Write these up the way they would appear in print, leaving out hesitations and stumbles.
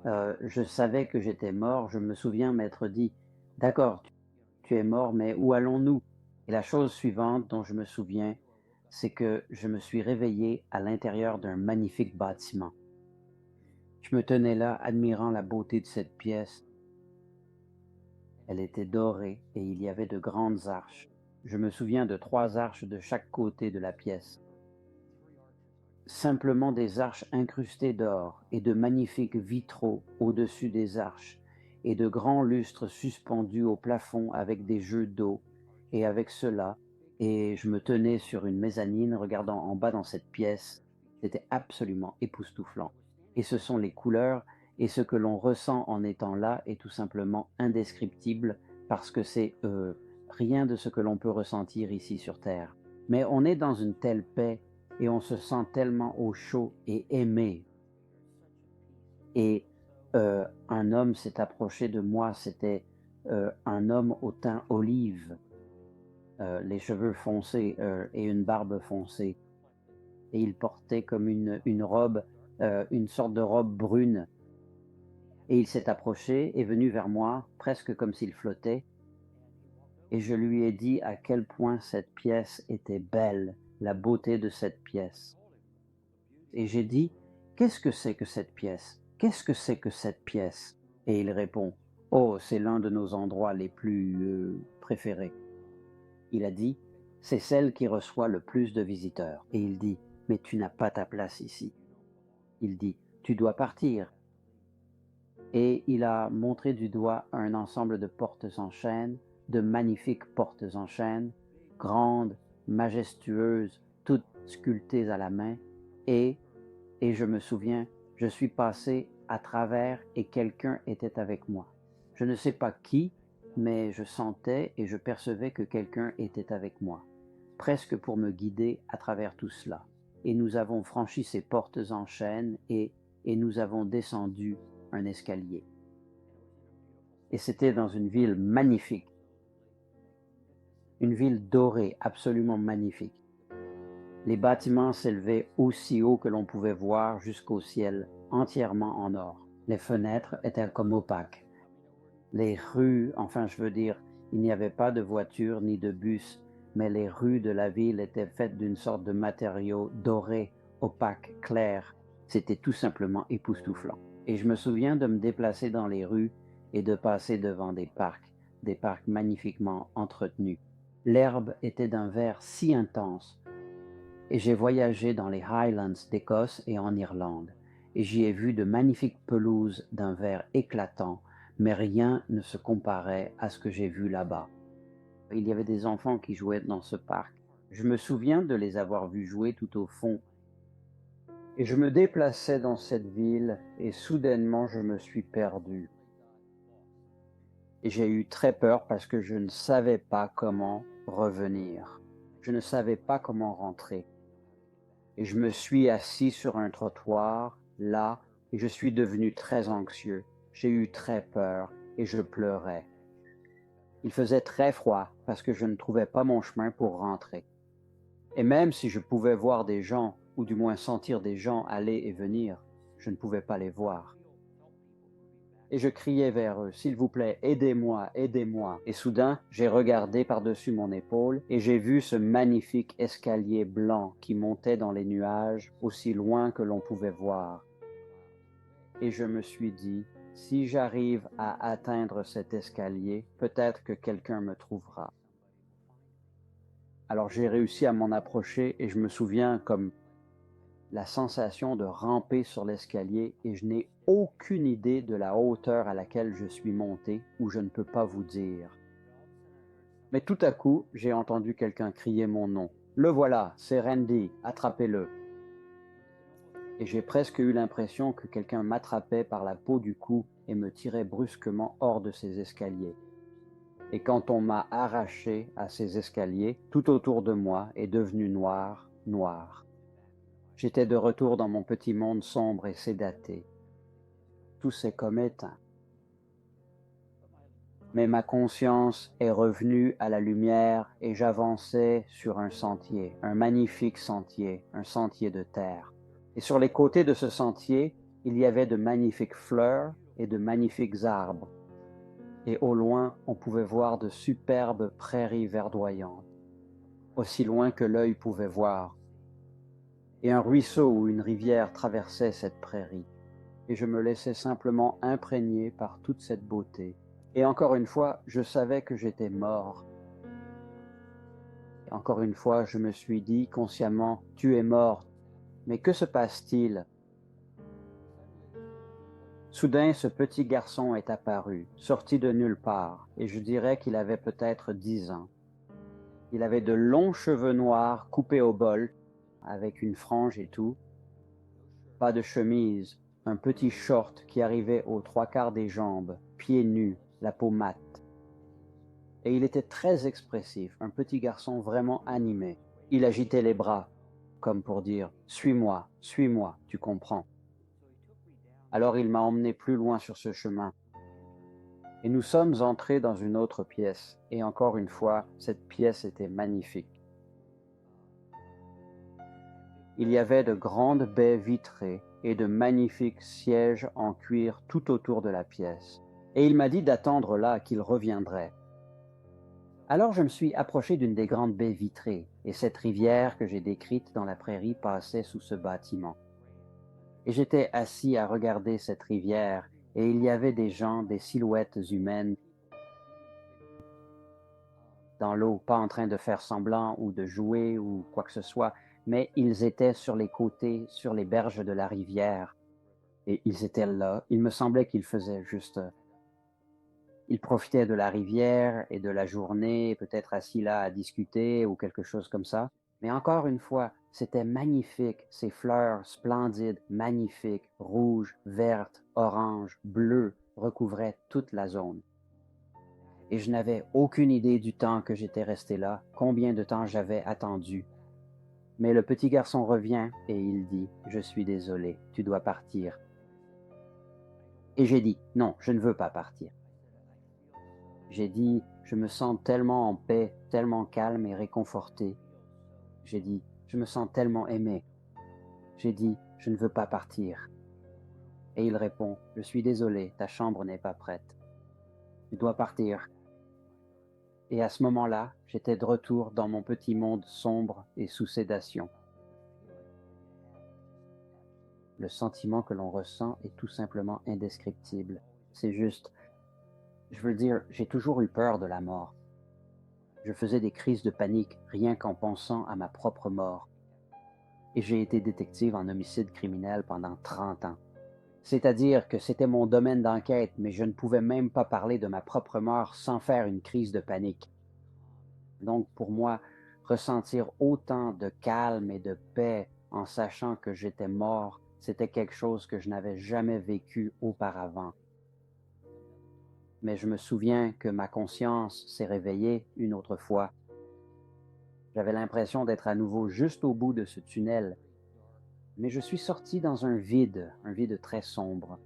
Je savais que j'étais mort. Je me souviens m'être dit: «D'accord, tu es mort, mais où allons-nous?» Et la chose suivante dont je me souviens, c'est que je me suis réveillé à l'intérieur d'un magnifique bâtiment. Je me tenais là, admirant la beauté de cette pièce. Elle était dorée et il y avait de grandes arches. Je me souviens de 3 arches de chaque côté de la pièce. Simplement des arches incrustées d'or et de magnifiques vitraux au-dessus des arches et de grands lustres suspendus au plafond avec des jeux d'eau et avec cela, et je me tenais sur une mezzanine regardant en bas dans cette pièce. C'était absolument époustouflant. Et ce sont les couleurs, et ce que l'on ressent en étant là est tout simplement indescriptible parce que c'est rien de ce que l'on peut ressentir ici sur Terre. Mais on est dans une telle paix et on se sent tellement au chaud et aimé. Et un homme s'est approché de moi, c'était un homme au teint olive, les cheveux foncés et une barbe foncée. Et il portait comme une robe, une sorte de robe brune. Et il s'est approché, est venu vers moi, presque comme s'il flottait, et je lui ai dit à quel point cette pièce était belle, la beauté de cette pièce. Et j'ai dit: «Qu'est-ce que c'est que cette pièce? Qu'est-ce que c'est que cette pièce?» Et il répond: «Oh, c'est l'un de nos endroits les plus, préférés». Il a dit: «C'est celle qui reçoit le plus de visiteurs». Et il dit: «Mais tu n'as pas ta place ici». Il dit: «Tu dois partir». Et il a montré du doigt un ensemble de portes en chêne, de magnifiques portes en chêne, grandes, majestueuses, toutes sculptées à la main, et je me souviens, je suis passé à travers et quelqu'un était avec moi. Je ne sais pas qui, mais je sentais et je percevais que quelqu'un était avec moi, presque pour me guider à travers tout cela. Et nous avons franchi ces portes en chêne et nous avons descendu un escalier. Et c'était dans une ville magnifique, une ville dorée, absolument magnifique. Les bâtiments s'élevaient aussi haut que l'on pouvait voir jusqu'au ciel, entièrement en or. Les fenêtres étaient comme opaques. Les rues, enfin je veux dire, il n'y avait pas de voitures ni de bus, mais les rues de la ville étaient faites d'une sorte de matériaux dorés, opaques, clairs. C'était tout simplement époustouflant. Et je me souviens de me déplacer dans les rues et de passer devant des parcs magnifiquement entretenus. L'herbe était d'un vert si intense et j'ai voyagé dans les Highlands d'Écosse et en Irlande, et j'y ai vu de magnifiques pelouses d'un vert éclatant, mais rien ne se comparait à ce que j'ai vu là-bas. Il y avait des enfants qui jouaient dans ce parc. Je me souviens de les avoir vus jouer tout au fond, et je me déplaçais dans cette ville, et soudainement je me suis perdu. Et j'ai eu très peur parce que je ne savais pas comment revenir. Je ne savais pas comment rentrer. Et je me suis assis sur un trottoir, là, et je suis devenu très anxieux. J'ai eu très peur et je pleurais. Il faisait très froid parce que je ne trouvais pas mon chemin pour rentrer. Et même si je pouvais voir des gens, ou du moins sentir des gens aller et venir, je ne pouvais pas les voir. Et je criais vers eux: «S'il vous plaît, aidez-moi, aidez-moi». Et soudain, j'ai regardé par-dessus mon épaule et j'ai vu ce magnifique escalier blanc qui montait dans les nuages aussi loin que l'on pouvait voir. Et je me suis dit: si j'arrive à atteindre cet escalier, peut-être que quelqu'un me trouvera. Alors j'ai réussi à m'en approcher et je me souviens comme la sensation de ramper sur l'escalier, et je n'ai aucune idée de la hauteur à laquelle je suis monté, ou je ne peux pas vous dire. Mais tout à coup, j'ai entendu quelqu'un crier mon nom. Le voilà, c'est Randy, attrapez-le. Et j'ai presque eu l'impression que quelqu'un m'attrapait par la peau du cou et me tirait brusquement hors de ces escaliers. Et quand on m'a arraché à ces escaliers, tout autour de moi est devenu noir, noir. J'étais de retour dans mon petit monde sombre et sédaté. Tout s'est comme éteint. Mais ma conscience est revenue à la lumière et j'avançais sur un sentier, un magnifique sentier, un sentier de terre. Et sur les côtés de ce sentier, Il y avait de magnifiques fleurs et de magnifiques arbres, et au loin on pouvait voir de superbes prairies verdoyantes, aussi loin que l'œil pouvait voir, et un ruisseau ou une rivière traversait cette prairie, et je me laissais simplement imprégner par toute cette beauté. Et encore une fois, je savais que j'étais mort. Et encore une fois, je me suis dit consciemment, tu es mort. Mais que se passe-t-il? Soudain, ce petit garçon est apparu, sorti de nulle part, et je dirais qu'il avait peut-être 10 ans. Il avait de longs cheveux noirs coupés au bol, avec une frange et tout, pas de chemise, un petit short qui arrivait aux 3/4 des jambes, pieds nus, la peau mate. Et il était très expressif, un petit garçon vraiment animé. Il agitait les bras, comme pour dire « suis-moi, tu comprends ». Alors il m'a emmené plus loin sur ce chemin. Et nous sommes entrés dans une autre pièce, et encore une fois, cette pièce était magnifique. Il y avait de grandes baies vitrées et de magnifiques sièges en cuir tout autour de la pièce. Et il m'a dit d'attendre là, qu'il reviendrait. Alors je me suis approché d'une des grandes baies vitrées, et cette rivière que j'ai décrite dans la prairie passait sous ce bâtiment. Et j'étais assis à regarder cette rivière, et il y avait des gens, des silhouettes humaines dans l'eau, pas en train de faire semblant ou de jouer ou quoi que ce soit, mais ils étaient sur les côtés, sur les berges de la rivière, et ils étaient là. Il me semblait qu'ils faisaient juste ils profitaient de la rivière et de la journée, peut-être assis là à discuter ou quelque chose comme ça. Mais encore une fois, c'était magnifique, ces fleurs splendides, magnifiques, rouges, vertes, oranges, bleues, recouvraient toute la zone. Et je n'avais aucune idée du temps que j'étais resté là, combien de temps j'avais attendu. Mais le petit garçon revient et il dit, « Je suis désolé, tu dois partir. » Et j'ai dit, « Non, je ne veux pas partir. » J'ai dit, je me sens tellement en paix, tellement calme et réconforté. J'ai dit, je me sens tellement aimé. J'ai dit, je ne veux pas partir. Et il répond, je suis désolé, ta chambre n'est pas prête. Tu dois partir. Et à ce moment-là, j'étais de retour dans mon petit monde sombre et sous sédation. Le sentiment que l'on ressent est tout simplement indescriptible. C'est juste, je veux dire, j'ai toujours eu peur de la mort. Je faisais des crises de panique rien qu'en pensant à ma propre mort. Et j'ai été détective en homicide criminel pendant 30 ans. C'est-à-dire que c'était mon domaine d'enquête, mais je ne pouvais même pas parler de ma propre mort sans faire une crise de panique. Donc pour moi, ressentir autant de calme et de paix en sachant que j'étais mort, c'était quelque chose que je n'avais jamais vécu auparavant. Mais je me souviens que ma conscience s'est réveillée une autre fois. J'avais l'impression d'être à nouveau juste au bout de ce tunnel. Mais je suis sorti dans un vide très sombre.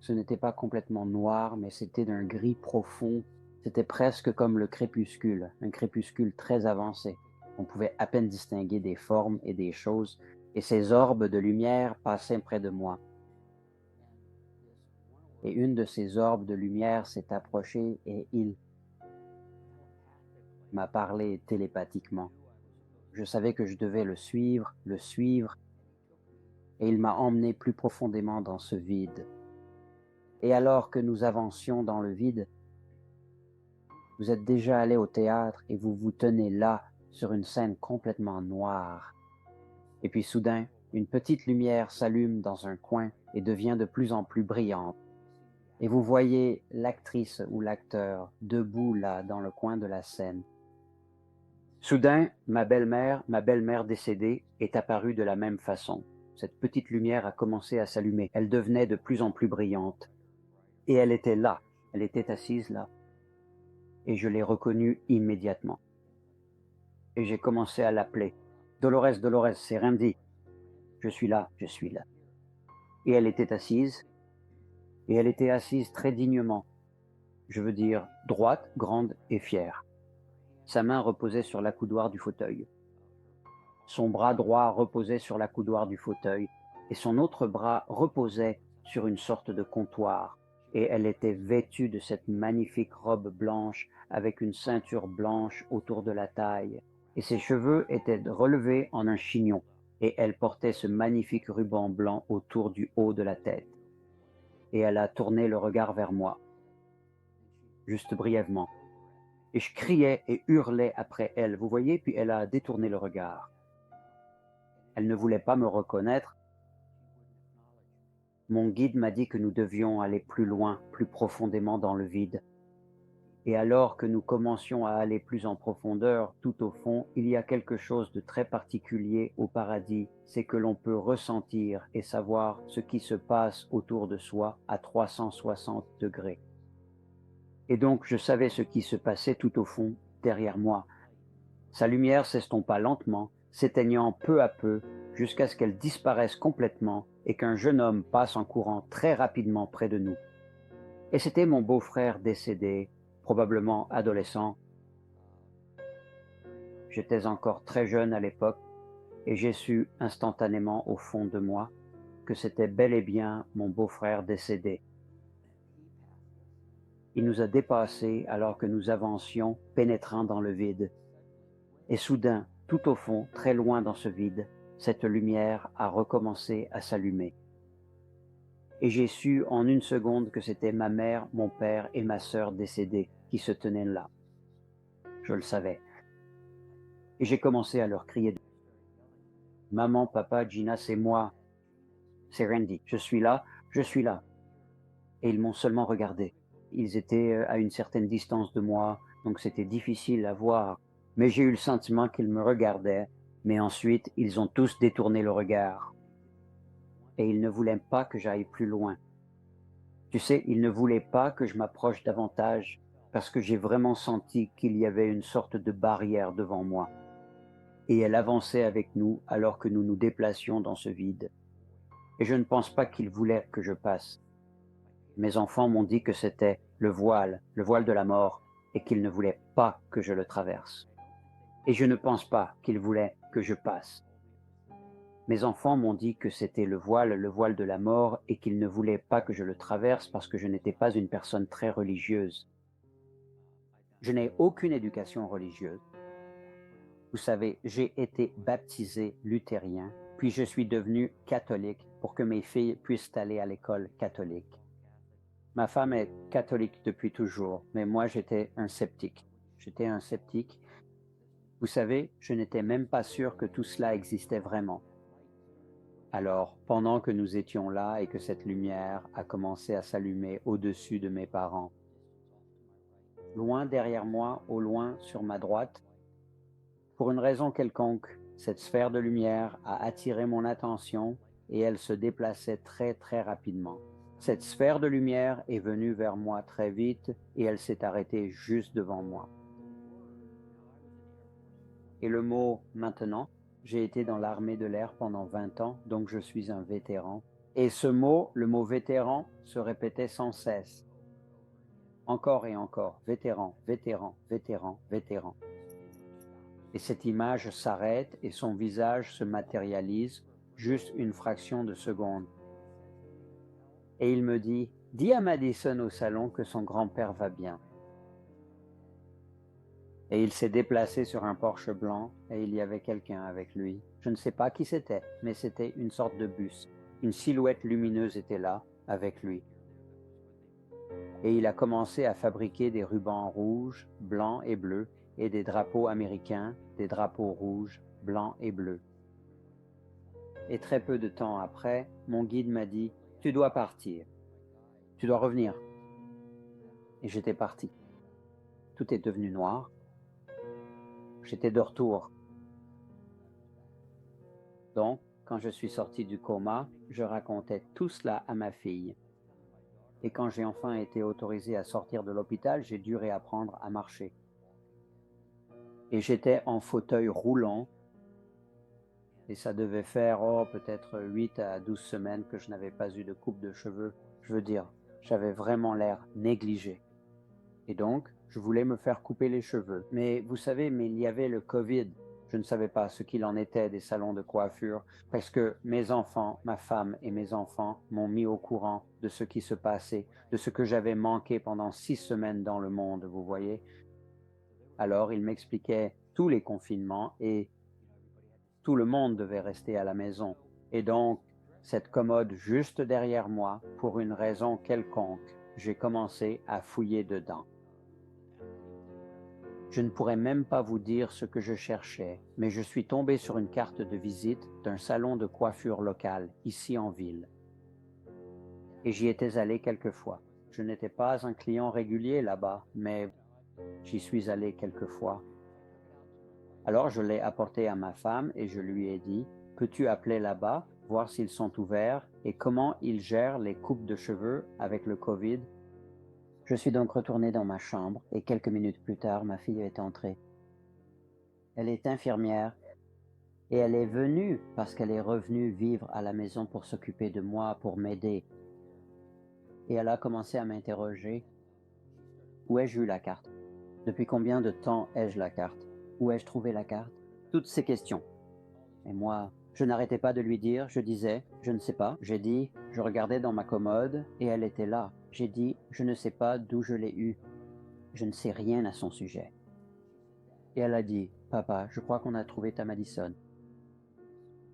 Ce n'était pas complètement noir, mais c'était d'un gris profond. C'était presque comme le crépuscule, un crépuscule très avancé. On pouvait à peine distinguer des formes et des choses, et ces orbes de lumière passaient près de moi. Et une de ces orbes de lumière s'est approchée et il m'a parlé télépathiquement. Je savais que je devais le suivre, et il m'a emmené plus profondément dans ce vide. Et alors que nous avancions dans le vide, vous êtes déjà allé au théâtre et vous vous tenez là sur une scène complètement noire. Et puis soudain, une petite lumière s'allume dans un coin et devient de plus en plus brillante. Et vous voyez l'actrice ou l'acteur debout là dans le coin de la scène. Soudain, ma belle-mère décédée, est apparue de la même façon. Cette petite lumière a commencé à s'allumer. Elle devenait de plus en plus brillante. Et elle était là. Elle était assise là. Et je l'ai reconnue immédiatement. Et j'ai commencé à l'appeler. Dolores, Dolores, c'est Randy. Je suis là, je suis là. Et elle était assise. Et elle était assise très dignement. Je veux dire, droite, grande et fière. Sa main reposait sur l'accoudoir du fauteuil. Son bras droit reposait sur l'accoudoir du fauteuil. Et son autre bras reposait sur une sorte de comptoir, et elle était vêtue de cette magnifique robe blanche avec une ceinture blanche autour de la taille, et ses cheveux étaient relevés en un chignon, et elle portait ce magnifique ruban blanc autour du haut de la tête. Et elle a tourné le regard vers moi, juste brièvement. Et je criais et hurlais après elle, vous voyez, puis elle a détourné le regard. Elle ne voulait pas me reconnaître. Mon guide m'a dit que nous devions aller plus loin, plus profondément dans le vide. Et alors que nous commencions à aller plus en profondeur, tout au fond, il y a quelque chose de très particulier au paradis, c'est que l'on peut ressentir et savoir ce qui se passe autour de soi à 360 degrés. Et donc je savais ce qui se passait tout au fond, derrière moi. Sa lumière s'estompa lentement, s'éteignant peu à peu, jusqu'à ce qu'elle disparaisse complètement et qu'un jeune homme passe en courant très rapidement près de nous. Et c'était mon beau-frère décédé, probablement adolescent. J'étais encore très jeune à l'époque, et j'ai su instantanément au fond de moi que c'était bel et bien mon beau-frère décédé. Il nous a dépassés alors que nous avancions, pénétrant dans le vide. Et soudain, tout au fond, très loin dans ce vide, cette lumière a recommencé à s'allumer. Et j'ai su en une seconde que c'était ma mère, mon père et ma sœur décédés qui se tenaient là. Je le savais. Et j'ai commencé à leur crier « Maman, papa, Gina, c'est moi, c'est Randy, je suis là, je suis là ». Et ils m'ont seulement regardé. Ils étaient à une certaine distance de moi, donc c'était difficile à voir. Mais j'ai eu le sentiment qu'ils me regardaient, mais ensuite ils ont tous détourné le regard. Et ils ne voulaient pas que j'aille plus loin. Tu sais, ils ne voulaient pas que je m'approche davantage, parce que j'ai vraiment senti qu'il y avait une sorte de barrière devant moi. Et elle avançait avec nous alors que nous nous déplacions dans ce vide. Et je ne pense pas qu'ils voulaient que je passe. Mes enfants m'ont dit que c'était le voile de la mort, et qu'ils ne voulaient pas que je le traverse. Et je ne pense pas qu'ils voulaient que je passe. Mes enfants m'ont dit que c'était le voile de la mort, et qu'ils ne voulaient pas que je le traverse parce que je n'étais pas une personne très religieuse. Je n'ai aucune éducation religieuse. Vous savez, j'ai été baptisé luthérien, puis je suis devenu catholique pour que mes filles puissent aller à l'école catholique. Ma femme est catholique depuis toujours, mais moi j'étais un sceptique. J'étais un sceptique. Vous savez, je n'étais même pas sûr que tout cela existait vraiment. Alors, pendant que nous étions là et que cette lumière a commencé à s'allumer au-dessus de mes parents, loin derrière moi, au loin sur ma droite, pour une raison quelconque, cette sphère de lumière a attiré mon attention et elle se déplaçait très très rapidement. Cette sphère de lumière est venue vers moi très vite et elle s'est arrêtée juste devant moi. Et le mot maintenant, j'ai été dans l'armée de l'air pendant 20 ans, donc je suis un vétéran. Et ce mot, le mot vétéran, se répétait sans cesse. Encore et encore, vétéran, vétéran, vétéran, vétéran. Et cette image s'arrête et son visage se matérialise, juste une fraction de seconde. Et il me dit, dis à Madison au salon que son grand-père va bien. Et il s'est déplacé sur un Porsche blanc et il y avait quelqu'un avec lui. Je ne sais pas qui c'était, mais c'était une sorte de bus. Une silhouette lumineuse était là, avec lui. Et il a commencé à fabriquer des rubans rouges, blancs et bleus, et des drapeaux américains, des drapeaux rouges, blancs et bleus. Et très peu de temps après, mon guide m'a dit, tu dois partir, tu dois revenir. Et j'étais parti. Tout est devenu noir. J'étais de retour. Donc, quand je suis sorti du coma, je racontais tout cela à ma fille. Et quand j'ai enfin été autorisé à sortir de l'hôpital, j'ai dû réapprendre à marcher. Et j'étais en fauteuil roulant. Et ça devait faire, peut-être 8 à 12 semaines que je n'avais pas eu de coupe de cheveux. Je veux dire, j'avais vraiment l'air négligé. Et donc, je voulais me faire couper les cheveux. Mais vous savez, il y avait le Covid. Je ne savais pas ce qu'il en était des salons de coiffure parce que mes enfants, ma femme et mes enfants m'ont mis au courant de ce qui se passait, de ce que j'avais manqué pendant 6 semaines dans le monde, vous voyez. Alors, ils m'expliquaient tous les confinements et tout le monde devait rester à la maison. Et donc, cette commode juste derrière moi, pour une raison quelconque, j'ai commencé à fouiller dedans. Je ne pourrais même pas vous dire ce que je cherchais, mais je suis tombé sur une carte de visite d'un salon de coiffure local, ici en ville. Et j'y étais allé quelques fois. Je n'étais pas un client régulier là-bas, mais j'y suis allé quelques fois. Alors je l'ai apporté à ma femme et je lui ai dit, peux-tu appeler là-bas, voir s'ils sont ouverts et comment ils gèrent les coupes de cheveux avec le Covid? Je suis donc retourné dans ma chambre et quelques minutes plus tard, ma fille est entrée. Elle est infirmière et elle est venue parce qu'elle est revenue vivre à la maison pour s'occuper de moi, pour m'aider. Et elle a commencé à m'interroger. Où ai-je eu la carte? Depuis combien de temps ai-je la carte? Où ai-je trouvé la carte? Toutes ces questions. Et moi, je n'arrêtais pas de lui dire, je disais, je ne sais pas. J'ai dit, je regardais dans ma commode et elle était là. J'ai dit, je ne sais pas d'où je l'ai eue. Je ne sais rien à son sujet. Et elle a dit, papa, je crois qu'on a trouvé ta Madison.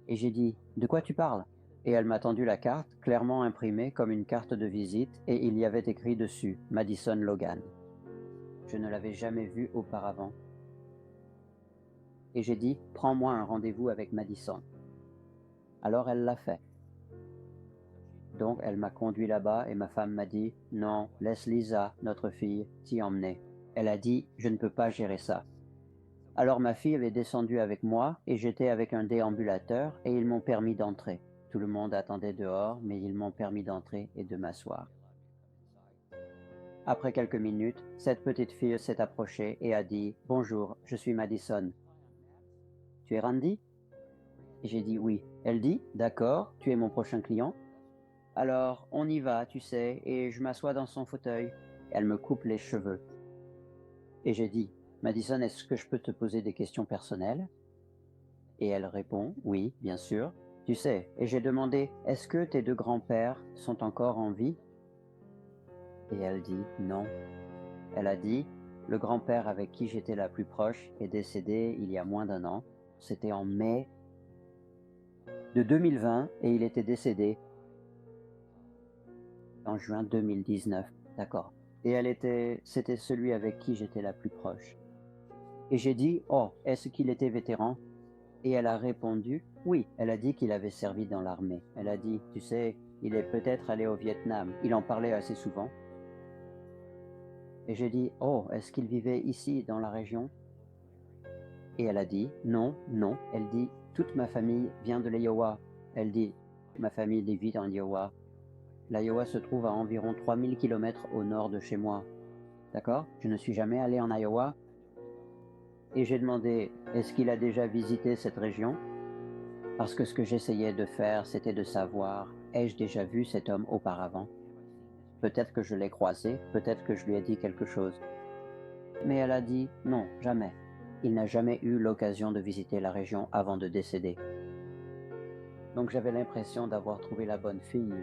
Et j'ai dit, de quoi tu parles? Et elle m'a tendu la carte, clairement imprimée comme une carte de visite, et il y avait écrit dessus, Madison Logan. Je ne l'avais jamais vue auparavant. Et j'ai dit, prends-moi un rendez-vous avec Madison. Alors elle l'a fait. Donc elle m'a conduit là-bas et ma femme m'a dit, non, laisse Lisa, notre fille, t'y emmener. Elle a dit, je ne peux pas gérer ça. Alors ma fille est descendue avec moi et j'étais avec un déambulateur et ils m'ont permis d'entrer. Tout le monde attendait dehors, mais ils m'ont permis d'entrer et de m'asseoir. Après quelques minutes, cette petite fille s'est approchée et a dit, bonjour, je suis Madison. Tu es Randy? Et j'ai dit oui. Elle dit, d'accord, tu es mon prochain client. Alors, on y va, tu sais, et je m'assois dans son fauteuil. Elle me coupe les cheveux. Et j'ai dit, Madison, est-ce que je peux te poser des questions personnelles? Et elle répond, oui, bien sûr. Tu sais, et j'ai demandé, est-ce que tes deux grands-pères sont encore en vie? Et elle dit, non. Elle a dit, le grand-père avec qui j'étais la plus proche est décédé il y a moins d'1 an. C'était en mai de 2020 et il était décédé en juin 2019. D'accord. Et c'était celui avec qui j'étais la plus proche. Et j'ai dit, oh, est-ce qu'il était vétéran? Et elle a répondu, oui. Elle a dit qu'il avait servi dans l'armée. Elle a dit, tu sais, il est peut-être allé au Vietnam. Il en parlait assez souvent. Et j'ai dit, oh, est-ce qu'il vivait ici, dans la région? Et elle a dit, non, non. Elle dit, toute ma famille vient de l'Iowa. Elle dit, ma famille vit en Iowa. L'Iowa se trouve à environ 3000 km au nord de chez moi. D'accord? Je ne suis jamais allé en Iowa. Et j'ai demandé, est-ce qu'il a déjà visité cette région? Parce que ce que j'essayais de faire, c'était de savoir, ai-je déjà vu cet homme auparavant? Peut-être que je l'ai croisé, peut-être que je lui ai dit quelque chose. Mais elle a dit, non, jamais. Il n'a jamais eu l'occasion de visiter la région avant de décéder. Donc j'avais l'impression d'avoir trouvé la bonne fille.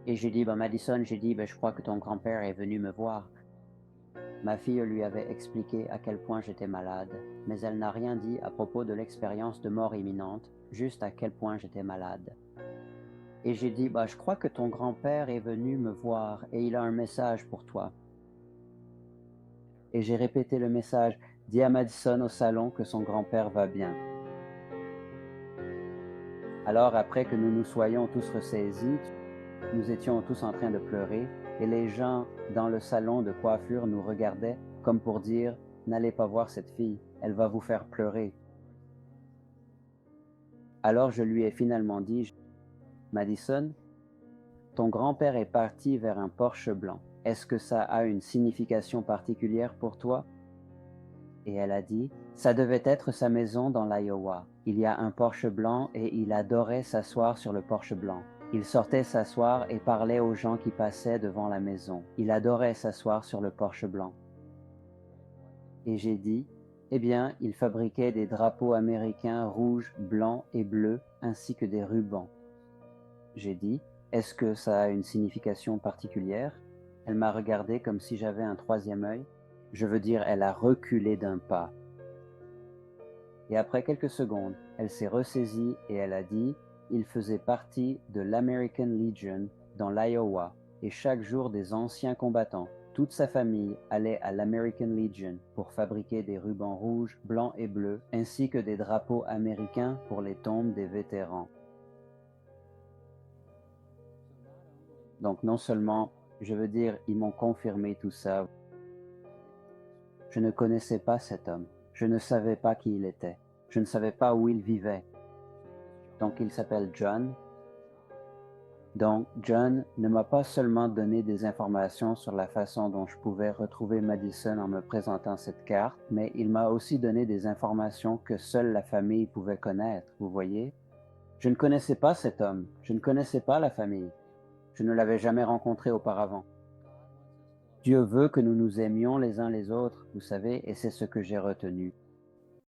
Et j'ai dit, Madison, je crois que ton grand-père est venu me voir. Ma fille lui avait expliqué à quel point j'étais malade, mais elle n'a rien dit à propos de l'expérience de mort imminente, juste à quel point j'étais malade. Et j'ai dit, je crois que ton grand-père est venu me voir et il a un message pour toi. Et j'ai répété le message, dis à Madison au salon que son grand-père va bien. Alors après que nous nous soyons tous ressaisis, nous étions tous en train de pleurer et les gens dans le salon de coiffure nous regardaient comme pour dire, n'allez pas voir cette fille, elle va vous faire pleurer. Alors je lui ai finalement dit, Madison, ton grand-père est parti vers un Porsche blanc. Est-ce que ça a une signification particulière pour toi? Et elle a dit, ça devait être sa maison dans l'Iowa. Il y a un Porsche blanc et il adorait s'asseoir sur le Porsche blanc. Il sortait s'asseoir et parlait aux gens qui passaient devant la maison. Il adorait s'asseoir sur le Porsche blanc. Et j'ai dit, Eh bien, il fabriquait des drapeaux américains rouges, blancs et bleus, ainsi que des rubans. J'ai dit, est-ce que ça a une signification particulière? Elle m'a regardé comme si j'avais un troisième œil. Je veux dire, elle a reculé d'un pas. Et après quelques secondes, elle s'est ressaisie et elle a dit, il faisait partie de l'American Legion dans l'Iowa, et chaque jour des anciens combattants, toute sa famille allait à l'American Legion pour fabriquer des rubans rouges, blancs et bleus, ainsi que des drapeaux américains pour les tombes des vétérans. Donc non seulement, je veux dire, ils m'ont confirmé tout ça. Je ne connaissais pas cet homme. Je ne savais pas qui il était. Je ne savais pas où il vivait. Donc il s'appelle John. Donc John ne m'a pas seulement donné des informations sur la façon dont je pouvais retrouver Madison en me présentant cette carte, mais il m'a aussi donné des informations que seule la famille pouvait connaître, vous voyez? Je ne connaissais pas cet homme. Je ne connaissais pas la famille. Je ne l'avais jamais rencontré auparavant. Dieu veut que nous nous aimions les uns les autres, vous savez, et c'est ce que j'ai retenu.